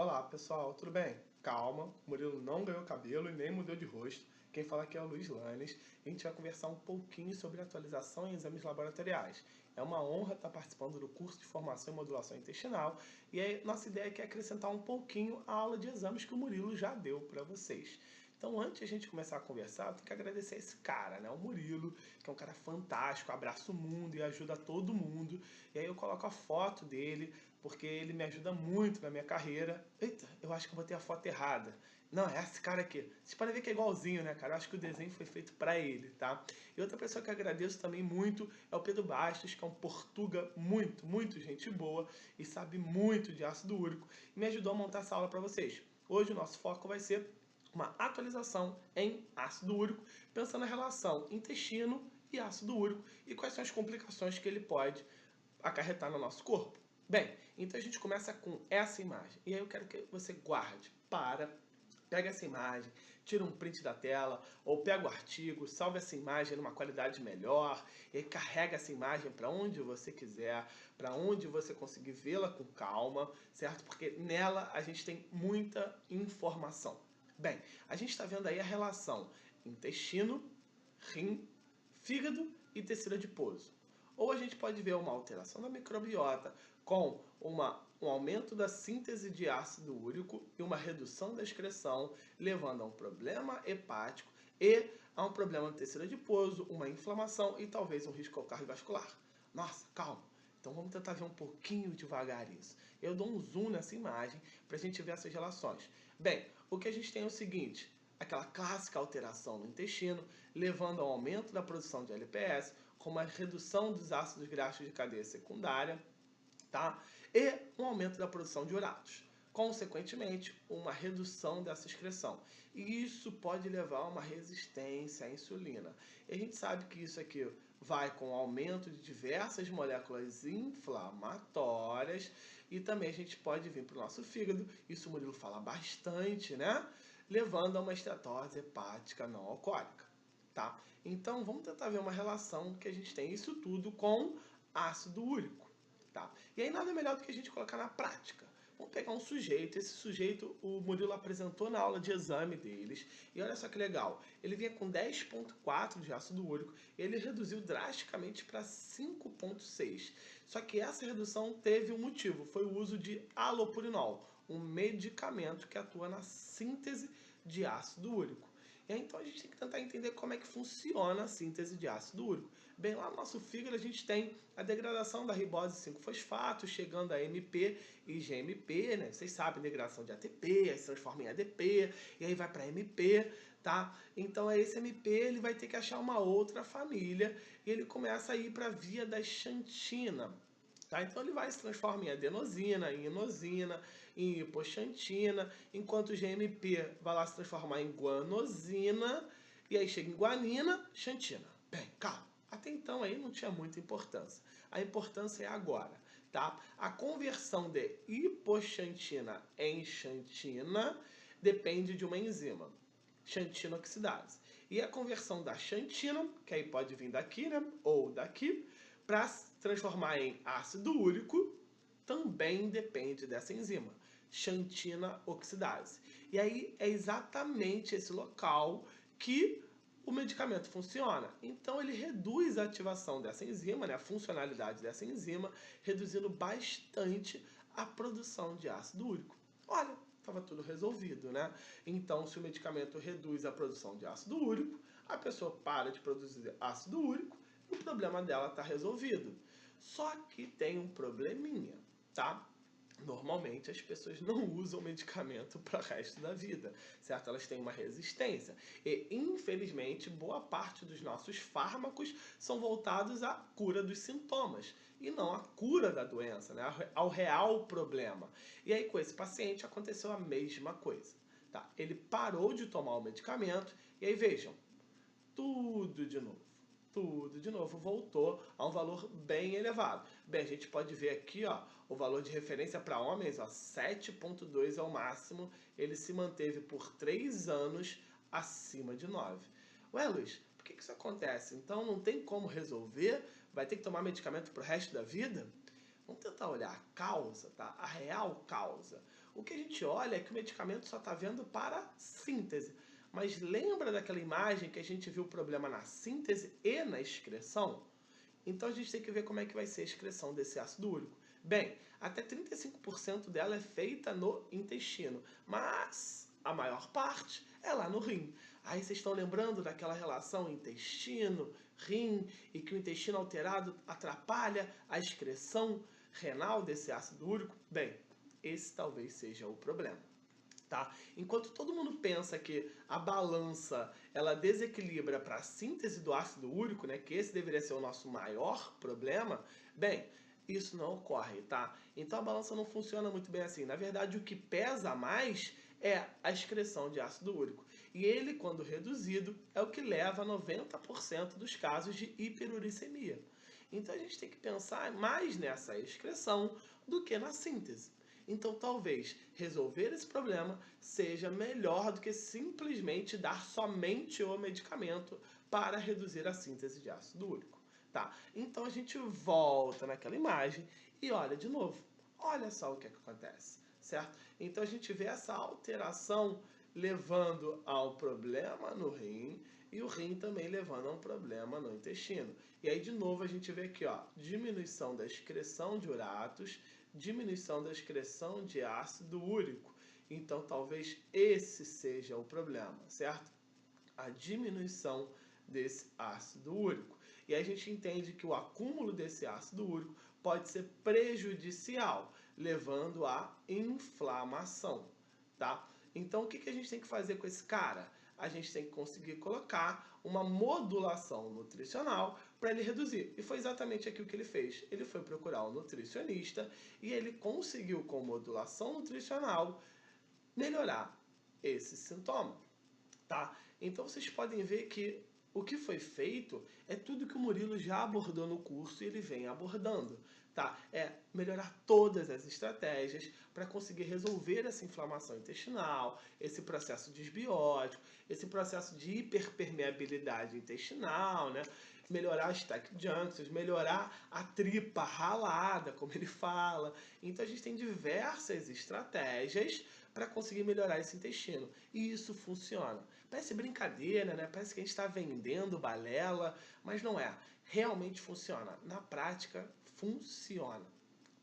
Olá pessoal, tudo bem? Calma, o Murilo não ganhou cabelo e nem mudou de rosto. Quem fala aqui é o Luiz Lanes e a gente vai conversar um pouquinho sobre atualização em exames laboratoriais. É uma honra estar participando do curso de formação em modulação intestinal e a nossa ideia aqui é acrescentar um pouquinho à aula de exames que o Murilo já deu para vocês. Então, antes de a gente começar a conversar, eu tenho que agradecer esse cara, né? O Murilo, que é um cara fantástico, abraça o mundo e ajuda todo mundo. E aí eu coloco a foto dele, porque ele me ajuda muito na minha carreira. Eita, eu acho que eu botei a foto errada. Não, é esse cara aqui. Vocês podem ver que é igualzinho, né, cara? Eu acho que o desenho foi feito pra ele, tá? E outra pessoa que eu agradeço também muito é o Pedro Bastos, que é um portuga muito gente boa e sabe muito de ácido úrico. E me ajudou a montar essa aula pra vocês. Hoje o nosso foco vai ser uma atualização em ácido úrico, pensando na relação intestino e ácido úrico e quais são as complicações que ele pode acarretar no nosso corpo. Bem, então a gente começa com essa imagem. E aí eu quero que você guarde, pega essa imagem, tira um print da tela, ou pega o artigo, salve essa imagem numa qualidade melhor, e aí carrega essa imagem para onde você quiser, para onde você conseguir vê-la com calma, certo? Porque nela a gente tem muita informação. Bem, a gente está vendo aí a relação intestino, rim, fígado e tecido adiposo. Ou a gente pode ver uma alteração da microbiota com um aumento da síntese de ácido úrico e uma redução da excreção, levando a um problema hepático e a um problema no tecido adiposo, uma inflamação e talvez um risco cardiovascular. Nossa, calma. Então vamos tentar ver um pouquinho devagar isso. Eu dou um zoom nessa imagem para a gente ver essas relações. Bem, o que a gente tem é o seguinte: aquela clássica alteração no intestino, levando ao aumento da produção de LPS, com uma redução dos ácidos graxos de cadeia secundária, tá? E um aumento da produção de uratos. Consequentemente, uma redução dessa excreção. E isso pode levar a uma resistência à insulina. E a gente sabe que isso aqui vai com o aumento de diversas moléculas inflamatórias e também a gente pode vir para o nosso fígado, isso o Murilo fala bastante, né? Levando a uma esteatose hepática não alcoólica, tá? Então, vamos tentar ver uma relação que a gente tem isso tudo com ácido úrico. Tá? E aí nada melhor do que a gente colocar na prática. Vamos pegar um sujeito, esse sujeito o Murilo apresentou na aula de exame deles, e olha só que legal, ele vinha com 10,4 de ácido úrico, ele reduziu drasticamente para 5,6. Só que essa redução teve um motivo, foi o uso de alopurinol, um medicamento que atua na síntese de ácido úrico. E aí, então a gente tem que tentar entender como é que funciona a síntese de ácido úrico. Bem, lá no nosso fígado a gente tem a degradação da ribose 5-fosfato, chegando a MP e GMP, né? Vocês sabem, degradação de ATP, aí se transforma em ADP, e aí vai para MP, tá? Então esse MP ele vai ter que achar uma outra família e ele começa a ir para a via da xantina. Tá? Então ele vai se transformar em adenosina, em inosina, em hipoxantina, enquanto o GMP vai lá se transformar em guanosina, e aí chega em guanina, xantina. Bem, calma. Até então aí não tinha muita importância. A importância é agora, tá? A conversão de hipoxantina em xantina depende de uma enzima, xantina oxidase. E a conversão da xantina, que aí pode vir daqui, né, ou daqui, para se transformar em ácido úrico, também depende dessa enzima, xantina oxidase. E aí é exatamente esse local que o medicamento funciona. Então ele reduz a ativação dessa enzima, né, a funcionalidade dessa enzima, reduzindo bastante a produção de ácido úrico. Olha, estava tudo resolvido, né? Então, se o medicamento reduz a produção de ácido úrico, a pessoa para de produzir ácido úrico e o problema dela está resolvido. Só que tem um probleminha, tá? Normalmente as pessoas não usam medicamento para o resto da vida, certo? Elas têm uma resistência. E, infelizmente, boa parte dos nossos fármacos são voltados à cura dos sintomas e não à cura da doença, né? Ao real problema. E aí, com esse paciente, aconteceu a mesma coisa. Tá? Ele parou de tomar o medicamento e aí, vejam, tudo de novo. Tudo de novo voltou a um valor bem elevado. Bem, a gente pode ver aqui, ó, o valor de referência para homens, ó, 7,2 é o máximo. Ele se manteve por 3 anos acima de 9. Ué, Luiz, por que isso acontece? Então não tem como resolver? Vai ter que tomar medicamento para o resto da vida? vamos tentar olhar a causa, tá? A real causa. O que a gente olha é que o medicamento só está vendo para síntese. Mas lembra daquela imagem que a gente viu o problema na síntese e na excreção? Então a gente tem que ver como é que vai ser a excreção desse ácido úrico. Bem, até 35% dela é feita no intestino, mas a maior parte é lá no rim. Aí vocês estão lembrando daquela relação intestino-rim e que o intestino alterado atrapalha a excreção renal desse ácido úrico? Bem, esse talvez seja o problema. Tá? Enquanto todo mundo pensa que a balança ela desequilibra para a síntese do ácido úrico, né, que esse deveria ser o nosso maior problema, bem, isso não ocorre, tá? Então a balança não funciona muito bem assim. Na verdade, o que pesa mais é a excreção de ácido úrico. E ele, quando reduzido, é o que leva a 90% dos casos de hiperuricemia. Então a gente tem que pensar mais nessa excreção do que na síntese. Então, talvez resolver esse problema seja melhor do que simplesmente dar somente o medicamento para reduzir a síntese de ácido úrico. Tá? Então, a gente volta naquela imagem e olha de novo. Olha só o que acontece, certo? Então, a gente vê essa alteração levando ao problema no rim e o rim também levando a um problema no intestino. E aí, de novo, a gente vê aqui, ó, diminuição da excreção de uratos, diminuição da excreção de ácido úrico. Então, talvez esse seja o problema, certo? A diminuição desse ácido úrico. E a gente entende que o acúmulo desse ácido úrico pode ser prejudicial, levando à inflamação, tá? Então, o que a gente tem que fazer com esse cara? A gente tem que conseguir colocar uma modulação nutricional para ele reduzir. E foi exatamente aquilo que ele fez. Ele foi procurar um nutricionista e ele conseguiu, com modulação nutricional, melhorar esse sintoma, tá? Então vocês podem ver que o que foi feito é tudo que o Murilo já abordou no curso e ele vem abordando, tá? É melhorar todas as estratégias para conseguir resolver essa inflamação intestinal, esse processo desbiótico, esse processo de hiperpermeabilidade intestinal, né? Melhorar as stack junctions, melhorar a tripa ralada, como ele fala. Então a gente tem diversas estratégias para conseguir melhorar esse intestino. E isso funciona. Parece brincadeira, né? Parece que a gente está vendendo balela, mas não é. Realmente funciona. Na prática, funciona.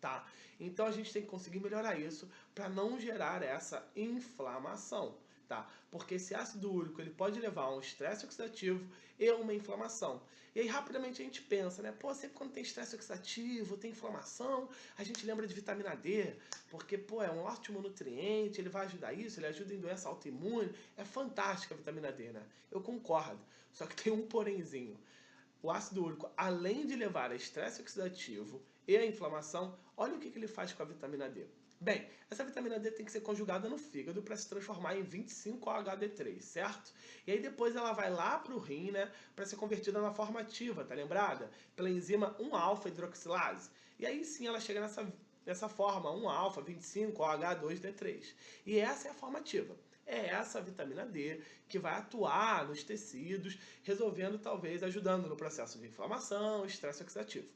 Tá? Então a gente tem que conseguir melhorar isso para não gerar essa inflamação. Tá? Porque esse ácido úrico ele pode levar a um estresse oxidativo e uma inflamação. E aí rapidamente a gente pensa, né? Pô, sempre quando tem estresse oxidativo, tem inflamação, a gente lembra de vitamina D, porque, pô, é um ótimo nutriente, ele vai ajudar isso, ele ajuda em doença autoimune. É fantástica a vitamina D, né? Eu concordo. Só que tem um porémzinho. O ácido úrico, além de levar a estresse oxidativo e a inflamação, olha o que ele faz com a vitamina D. Bem, essa vitamina D tem que ser conjugada no fígado para se transformar em 25-OHD3, certo? E aí depois ela vai lá para o rim, né, para ser convertida na forma ativa, tá lembrada? Pela enzima 1-alfa-hidroxilase. E aí sim ela chega nessa forma, 1-alfa-25-OH2D3. E essa é a forma ativa. É essa vitamina D que vai atuar nos tecidos, resolvendo, talvez, ajudando no processo de inflamação, estresse oxidativo.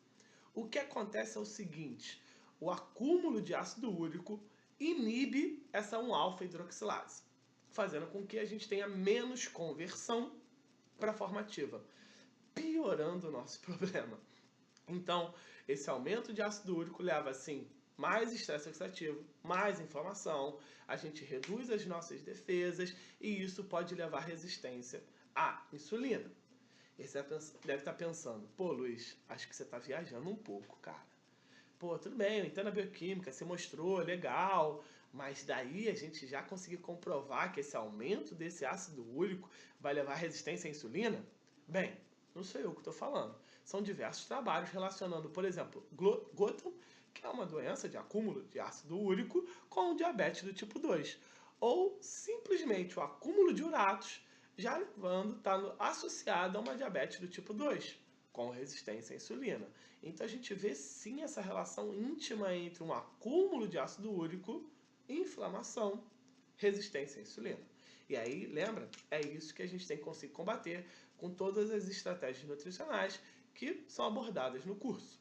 O que acontece é o seguinte: o acúmulo de ácido úrico inibe essa 1-alfa-hidroxilase, fazendo com que a gente tenha menos conversão para a forma ativa, piorando o nosso problema. Então, esse aumento de ácido úrico leva, assim, mais estresse oxidativo, mais inflamação, a gente reduz as nossas defesas e isso pode levar à resistência à insulina. E você deve estar pensando, pô, Luiz, acho que você está viajando um pouco, cara. Pô, tudo bem, eu entendo a bioquímica, você mostrou, legal, mas daí a gente já conseguiu comprovar que esse aumento desse ácido úrico vai levar à resistência à insulina? Bem, não sou eu que estou falando. São diversos trabalhos relacionando, por exemplo, Gotham, que é uma doença de acúmulo de ácido úrico, com o diabetes do tipo 2. Ou simplesmente o acúmulo de uratos já levando, está associado a uma diabetes do tipo 2, com resistência à insulina. Então a gente vê sim essa relação íntima entre um acúmulo de ácido úrico, inflamação, resistência à insulina. E aí, lembra? É isso que a gente tem que conseguir combater com todas as estratégias nutricionais que são abordadas no curso.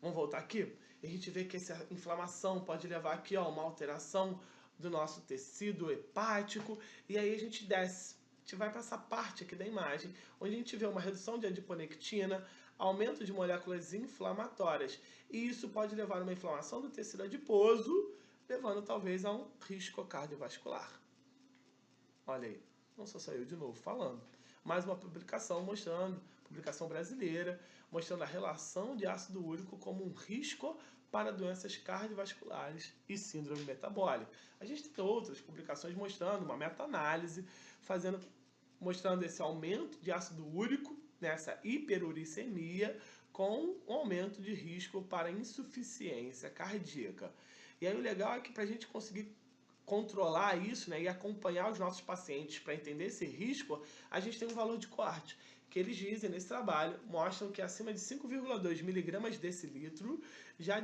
Vamos voltar aqui? E a gente vê que essa inflamação pode levar aqui a uma alteração do nosso tecido hepático. E aí a gente desce, a gente vai para essa parte aqui da imagem, onde a gente vê uma redução de adiponectina, aumento de moléculas inflamatórias. E isso pode levar a uma inflamação do tecido adiposo, levando talvez a um risco cardiovascular. Olha aí, não só eu de novo falando. Mais uma publicação mostrando, publicação brasileira, mostrando a relação de ácido úrico como um risco para doenças cardiovasculares e síndrome metabólica. A gente tem outras publicações mostrando uma meta-análise, mostrando esse aumento de ácido úrico, nessa hiperuricemia, com um aumento de risco para insuficiência cardíaca. E aí o legal é que para a gente conseguir controlar isso, né, e acompanhar os nossos pacientes para entender esse risco, a gente tem um valor de corte, que eles dizem nesse trabalho, mostram que acima de 5,2 miligramas decilitro já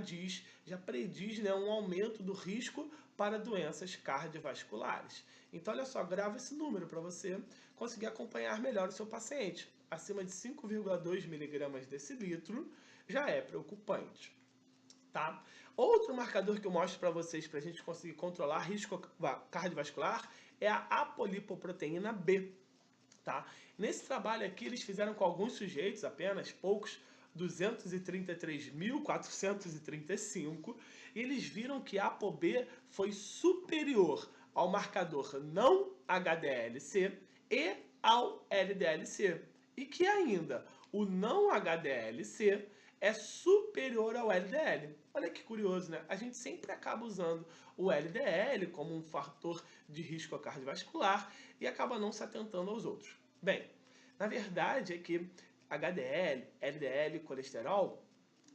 prediz, né, um aumento do risco para doenças cardiovasculares. Então, olha só, grava esse número para você conseguir acompanhar melhor o seu paciente. Acima de 5,2 miligramas decilitro já é preocupante. Tá? Outro marcador que eu mostro para vocês para a gente conseguir controlar risco cardiovascular é a apolipoproteína B. Tá? Nesse trabalho aqui eles fizeram com alguns sujeitos, apenas poucos, 233.435, e eles viram que a ApoB foi superior ao marcador não HDLC e ao LDLC. E que ainda o não HDLC é superior ao LDL. Olha que curioso, né? A gente sempre acaba usando o LDL como um fator de risco cardiovascular e acaba não se atentando aos outros. Bem, na verdade é que HDL, LDL e colesterol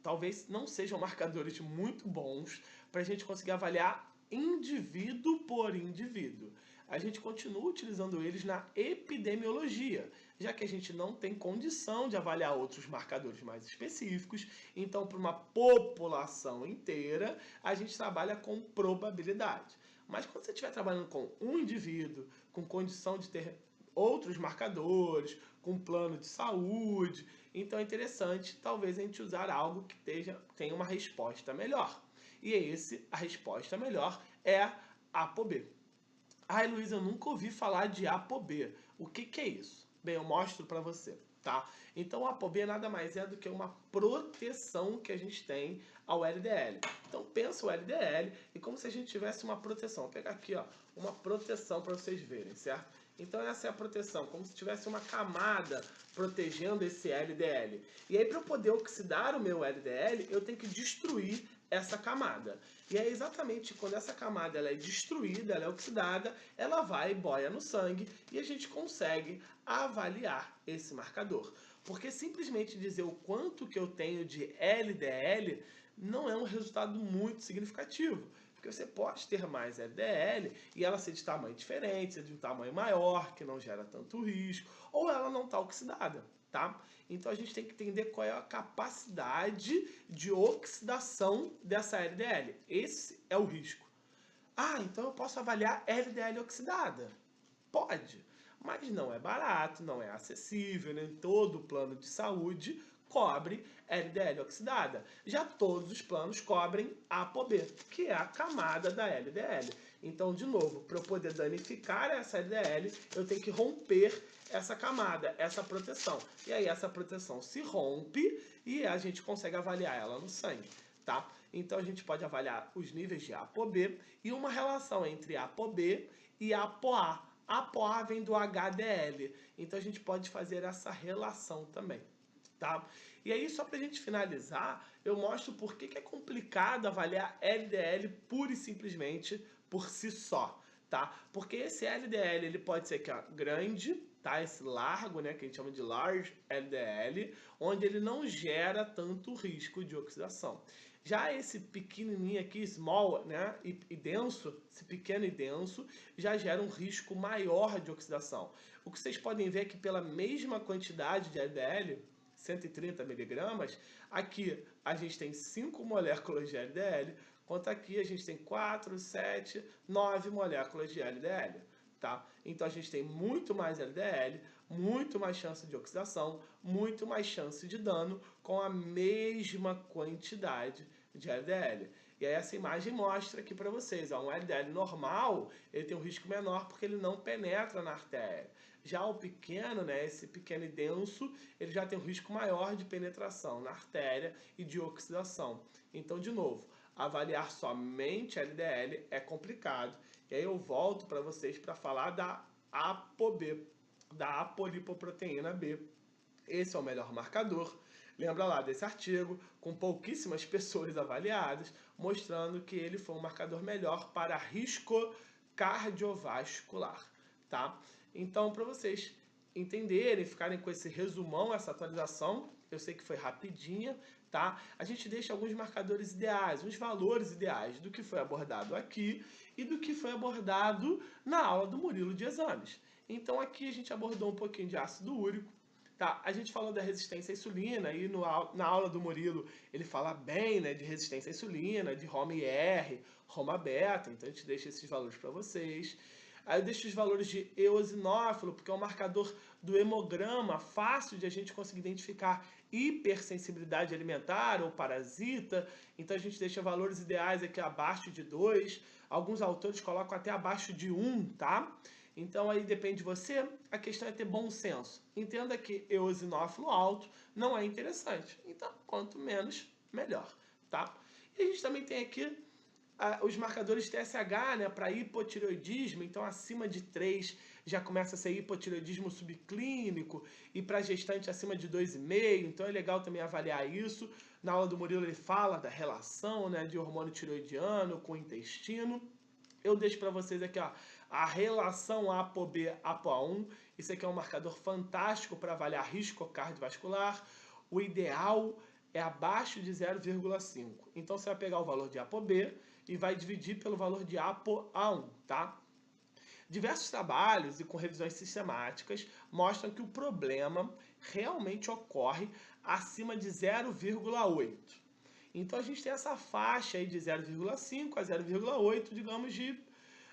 talvez não sejam marcadores muito bons para a gente conseguir avaliar indivíduo por indivíduo. A gente continua utilizando eles na epidemiologia, já que a gente não tem condição de avaliar outros marcadores mais específicos. Então, para uma população inteira, a gente trabalha com probabilidade. Mas quando você estiver trabalhando com um indivíduo, com condição de ter outros marcadores, com plano de saúde, então é interessante talvez a gente usar algo que tenha uma resposta melhor. E a resposta melhor é a ApoB. Ai, Luiz, eu nunca ouvi falar de ApoB. O que é isso? Bem, eu mostro para você, tá? Então, a ApoB nada mais é do que uma proteção que a gente tem ao LDL. Então, pensa o LDL e como se a gente tivesse uma proteção. Vou pegar aqui, ó, uma proteção para vocês verem, certo? Então, essa é a proteção, como se tivesse uma camada protegendo esse LDL. E aí, para eu poder oxidar o meu LDL, eu tenho que destruir essa camada. E é exatamente quando essa camada ela é destruída, ela é oxidada, ela vai e boia no sangue e a gente consegue avaliar esse marcador. Porque simplesmente dizer o quanto que eu tenho de LDL não é um resultado muito significativo. Porque você pode ter mais LDL e ela ser de tamanho diferente, ser de um tamanho maior, que não gera tanto risco, ou ela não está oxidada. Tá? Então a gente tem que entender qual é a capacidade de oxidação dessa LDL. Esse é o risco. Ah, então eu posso avaliar LDL oxidada? Pode, mas não é barato, não é acessível, nem todo plano de saúde cobre LDL oxidada. Já todos os planos cobrem ApoB, que é a camada da LDL. Então, de novo, para eu poder danificar essa LDL, eu tenho que romper essa camada, essa proteção. E aí essa proteção se rompe e a gente consegue avaliar ela no sangue, tá? Então a gente pode avaliar os níveis de ApoB e uma relação entre ApoB e ApoA. ApoA vem do HDL, então a gente pode fazer essa relação também. Tá? E aí, só para a gente finalizar, eu mostro por que é complicado avaliar LDL pura e simplesmente por si só, tá? Porque esse LDL ele pode ser grande, tá? Esse largo, né, que a gente chama de large LDL, onde ele não gera tanto risco de oxidação. Já esse pequenininho aqui, small, né, e denso, esse pequeno e denso, já gera um risco maior de oxidação. O que vocês podem ver é que pela mesma quantidade de LDL, 130 miligramas, aqui a gente tem 5 moléculas de LDL, enquanto aqui a gente tem 4, 7, 9 moléculas de LDL. Tá? Então a gente tem muito mais LDL, muito mais chance de oxidação, muito mais chance de dano com a mesma quantidade de LDL. E aí essa imagem mostra aqui para vocês, ó, um LDL normal, ele tem um risco menor porque ele não penetra na artéria. Já o pequeno, né, esse pequeno e denso, ele já tem um risco maior de penetração na artéria e de oxidação. Então, de novo, avaliar somente LDL é complicado. E aí eu volto para vocês para falar da ApoB, da apolipoproteína B. Esse é o melhor marcador. Lembra lá desse artigo, com pouquíssimas pessoas avaliadas, mostrando que ele foi um marcador melhor para risco cardiovascular, tá? Então, para vocês entenderem, ficarem com esse resumão, essa atualização, eu sei que foi rapidinha, tá? A gente deixa alguns marcadores ideais, uns valores ideais do que foi abordado aqui e do que foi abordado na aula do Murilo de Exames. Então, aqui a gente abordou um pouquinho de ácido úrico, tá, a gente falou da resistência à insulina e na aula do Murilo ele fala bem, né, de resistência à insulina, de HOMA-IR, HOMA-beta, então a gente deixa esses valores para vocês. Aí eu deixo os valores de eosinófilo, porque é um marcador do hemograma, fácil de a gente conseguir identificar hipersensibilidade alimentar ou parasita, então a gente deixa valores ideais aqui abaixo de 2, alguns autores colocam até abaixo de 1, tá? Então aí depende de você, a questão é ter bom senso. Entenda que eosinófilo alto não é interessante, então quanto menos, melhor, tá? E a gente também tem aqui os marcadores TSH, né, para hipotireoidismo, então acima de 3 já começa a ser hipotireoidismo subclínico, e para gestante acima de 2,5, então é legal também avaliar isso. Na aula do Murilo ele fala da relação, né, de hormônio tireoidiano com o intestino. Eu deixo para vocês aqui, ó, a relação ApoB, ApoA1. Isso aqui é um marcador fantástico para avaliar risco cardiovascular. O ideal é abaixo de 0,5. Então você vai pegar o valor de ApoB e vai dividir pelo valor de ApoA1, tá? Diversos trabalhos e com revisões sistemáticas mostram que o problema realmente ocorre acima de 0,8. Então a gente tem essa faixa aí de 0,5 a 0,8, digamos, de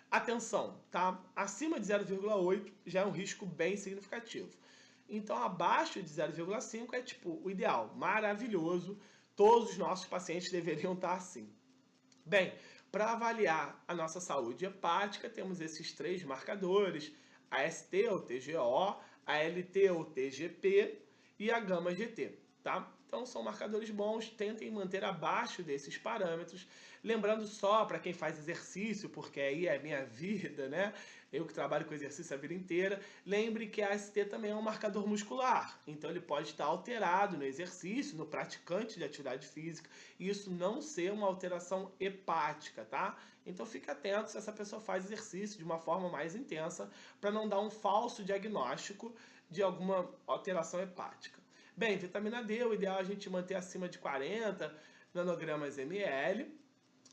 atenção, tá? Acima de 0,8 já é um risco bem significativo. Então abaixo de 0,5 é tipo o ideal, maravilhoso. Todos os nossos pacientes deveriam estar assim. Bem, para avaliar a nossa saúde hepática, temos esses 3 marcadores, a ST ou TGO, a LT ou TGP e a gama-GT, tá? Então são marcadores bons, tentem manter abaixo desses parâmetros. Lembrando só para quem faz exercício, porque aí é minha vida, né? Eu que trabalho com exercício a vida inteira, lembre que a ST também é um marcador muscular, então ele pode estar alterado no exercício, no praticante de atividade física, e isso não ser uma alteração hepática, tá? Então fique atento se essa pessoa faz exercício de uma forma mais intensa, para não dar um falso diagnóstico de alguma alteração hepática. Bem, vitamina D, o ideal é a gente manter acima de 40 nanogramas ml,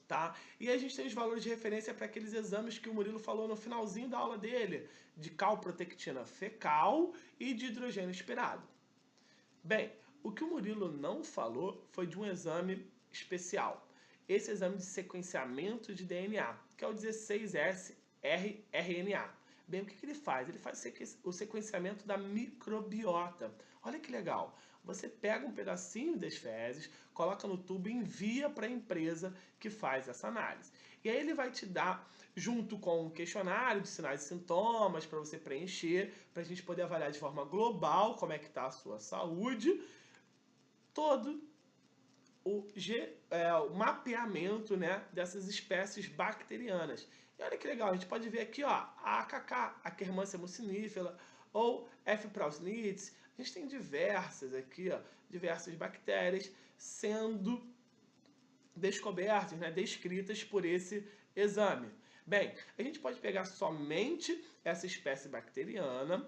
tá? E a gente tem os valores de referência para aqueles exames que o Murilo falou no finalzinho da aula dele, de calprotectina fecal e de hidrogênio esperado. Bem, o que o Murilo não falou foi de um exame especial. Esse exame de sequenciamento de DNA, que é o 16S-rRNA. Bem, o que ele faz? Ele faz o sequenciamento da microbiota. Olha que legal. Você pega um pedacinho das fezes, coloca no tubo e envia para a empresa que faz essa análise. E aí ele vai te dar, junto com um questionário de sinais e sintomas para você preencher, para a gente poder avaliar de forma global como é que está a sua saúde, todo o mapeamento, né, dessas espécies bacterianas. E olha que legal, a gente pode ver aqui, ó, a AKK, a Akkermansia mucinífera, ou F. prausnitzii. A gente tem diversas aqui, ó, diversas bactérias sendo descobertas, né, descritas por esse exame. Bem, a gente pode pegar somente essa espécie bacteriana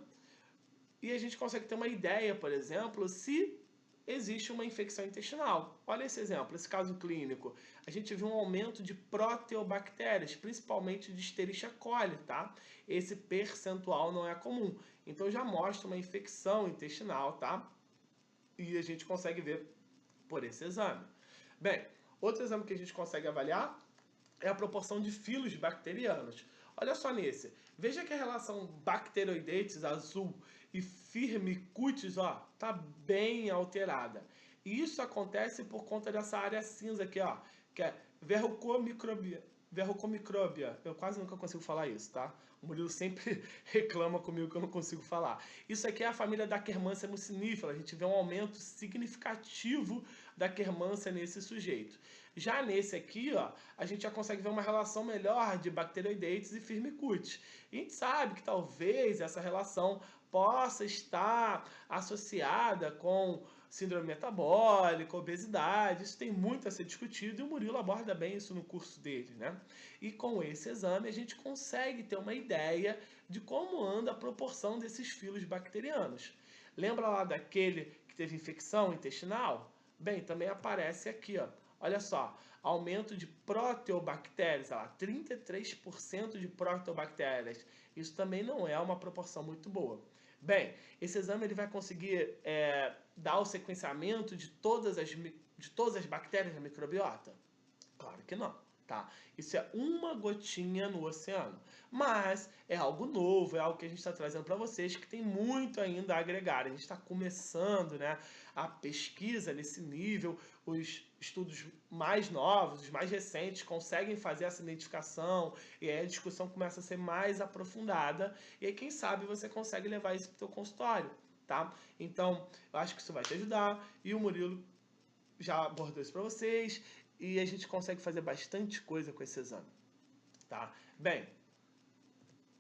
e a gente consegue ter uma ideia, por exemplo, se existe uma infecção intestinal. Olha esse exemplo, esse caso clínico. A gente viu um aumento de proteobactérias, principalmente de Escherichia coli, tá? Esse percentual não é comum. Então já mostra uma infecção intestinal, tá? E a gente consegue ver por esse exame. Bem, outro exame que a gente consegue avaliar é a proporção de filos bacterianos. Olha só nesse. Veja que a relação Bacteroidetes azul e Firmicutes, ó, tá bem alterada. E isso acontece por conta dessa área cinza aqui, ó, que é verrucomicrobia. Eu quase nunca consigo falar isso, tá? O Murilo sempre reclama comigo que eu não consigo falar. Isso aqui é a família da Quermância mucinífera. A gente vê um aumento significativo da quermância nesse sujeito. Já nesse aqui, ó, a gente já consegue ver uma relação melhor de Bacteroidetes e Firmicutes. E a gente sabe que talvez essa relação possa estar associada com síndrome metabólica, obesidade. Isso tem muito a ser discutido e o Murilo aborda bem isso no curso dele, né? E com esse exame a gente consegue ter uma ideia de como anda a proporção desses filos bacterianos. Lembra lá daquele que teve infecção intestinal? Bem, também aparece aqui, ó. Olha só, aumento de proteobactérias, olha lá, 33% de proteobactérias. Isso também não é uma proporção muito boa. Bem, esse exame ele vai conseguir dar o sequenciamento de todas as bactérias da microbiota? Claro que não, tá? Isso é uma gotinha no oceano. Mas é algo novo, é algo que a gente está trazendo para vocês que tem muito ainda a agregar. A gente está começando, né, a pesquisa nesse nível. Os estudos mais novos, os mais recentes, conseguem fazer essa identificação e aí a discussão começa a ser mais aprofundada. E aí, quem sabe, você consegue levar isso para o seu consultório, tá? Então, eu acho que isso vai te ajudar e o Murilo já abordou isso para vocês e a gente consegue fazer bastante coisa com esse exame, tá? Bem,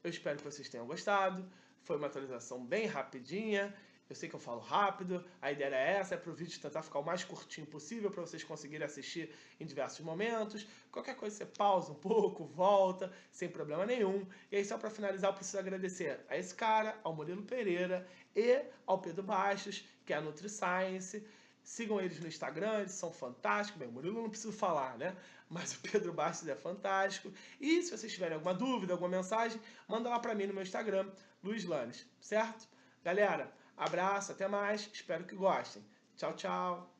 eu espero que vocês tenham gostado. Foi uma atualização bem rapidinha. Eu sei que eu falo rápido, a ideia é essa, é para o vídeo tentar ficar o mais curtinho possível para vocês conseguirem assistir em diversos momentos. Qualquer coisa você pausa um pouco, volta, sem problema nenhum. E aí só para finalizar eu preciso agradecer a esse cara, ao Murilo Pereira e ao Pedro Bastos, que é a NutriScience. Sigam eles no Instagram, eles são fantásticos. Bem, o Murilo não preciso falar, né? Mas o Pedro Bastos é fantástico. E se vocês tiverem alguma dúvida, alguma mensagem, manda lá para mim no meu Instagram, Luiz Lanes, certo? Galera, abraço, até mais, espero que gostem. Tchau, tchau!